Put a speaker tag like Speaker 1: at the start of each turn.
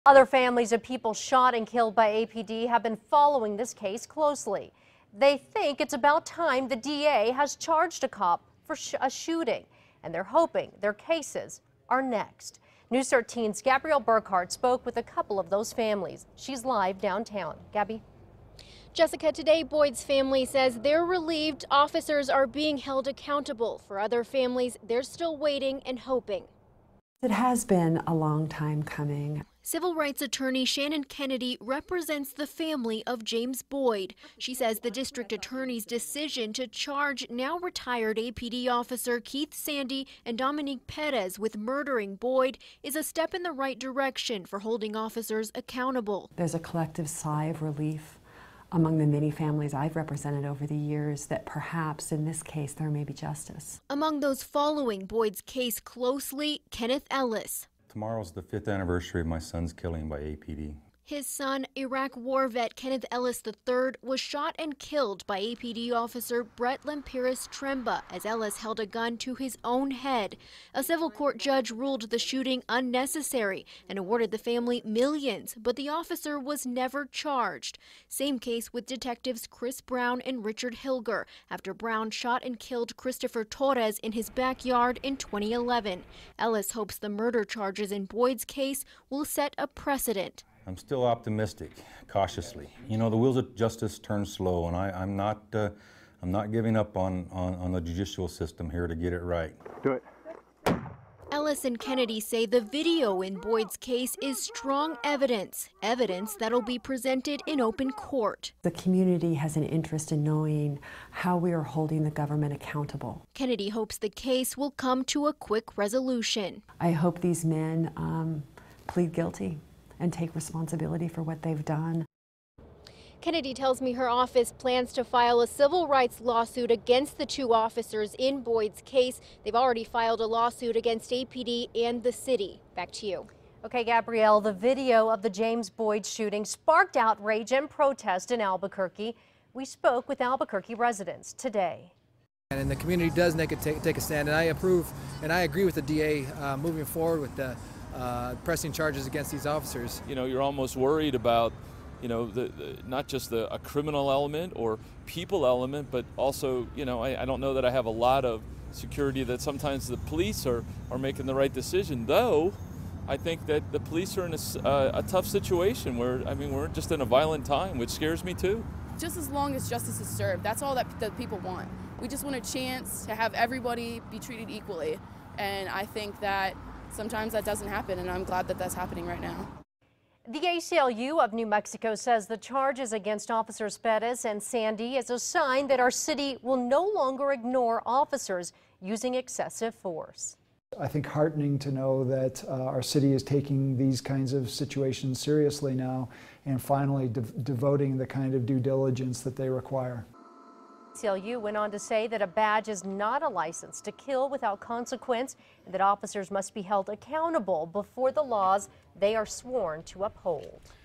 Speaker 1: Other families of people shot and killed by APD have been following this case closely. They think it's about time the DA has charged a cop for a shooting, and they're hoping their cases are next. News 13's Gabrielle Burkhart spoke with a couple of those families. She's live downtown. Gabby?
Speaker 2: Jessica, today Boyd's family says they're relieved officers are being held accountable. For other families, they're still waiting and hoping.
Speaker 3: It has been a long time coming.
Speaker 2: Civil rights attorney Shannon Kennedy represents the family of James Boyd. She says the district attorney's decision to charge now retired APD officer Keith Sandy and Dominique Perez with murdering Boyd is a step in the right direction for holding officers accountable.
Speaker 3: There's a collective sigh of relief among the many families I've represented over the years that perhaps in this case there may be justice.
Speaker 2: Among those following Boyd's case closely, Kenneth Ellis.
Speaker 4: Tomorrow's the 5th anniversary of my son's killing by APD.
Speaker 2: His son, Iraq war vet Kenneth Ellis III, was shot and killed by APD officer Brett Lempiris Tremba as Ellis held a gun to his own head. A civil court judge ruled the shooting unnecessary and awarded the family millions, but the officer was never charged. Same case with detectives Chris Brown and Richard Hilger after Brown shot and killed Christopher Torres in his backyard in 2011. Ellis hopes the murder charges in Boyd's case will set a precedent.
Speaker 4: I'm still optimistic, cautiously. You know, the wheels of justice turn slow, and I'm not giving up on the judicial system here to get it right.
Speaker 5: Do it.
Speaker 2: Ellis and Kennedy say the video in Boyd's case is strong evidence that'll be presented in open court.
Speaker 3: The community has an interest in knowing how we are holding the government accountable.
Speaker 2: Kennedy hopes the case will come to a quick resolution.
Speaker 3: I hope these men plead guilty and take responsibility for what they've done.
Speaker 2: Kennedy tells me her office plans to file a civil rights lawsuit against the two officers in Boyd's case. They've already filed a lawsuit against APD and the city. Back to you.
Speaker 1: Okay, Gabrielle, the video of the James Boyd shooting sparked outrage and protest in Albuquerque. We spoke with Albuquerque residents today.
Speaker 6: And the community does take a stand, and I approve and I agree with the DA moving forward with the pressing charges against these officers.
Speaker 7: You know, you're almost worried about, you know, not just a criminal element or people element, but also, you know, I don't know that I have a lot of security that sometimes the police are making the right decision, though I think that the police are in a tough situation where, I mean, we're just in a violent time, which scares me too.
Speaker 8: Just as long as justice is served, that's all that the people want. We just want a chance to have everybody be treated equally, and I think that sometimes that doesn't happen, and I'm glad that that's happening right now.
Speaker 1: The ACLU of New Mexico says the charges against Officers Perez and Sandy is a sign that our city will no longer ignore officers using excessive force.
Speaker 5: I think heartening to know that our city is taking these kinds of situations seriously now and finally devoting the kind of due diligence that they require.
Speaker 1: ACLU went on to say that a badge is not a license to kill without consequence and that officers must be held accountable before the laws they are sworn to uphold.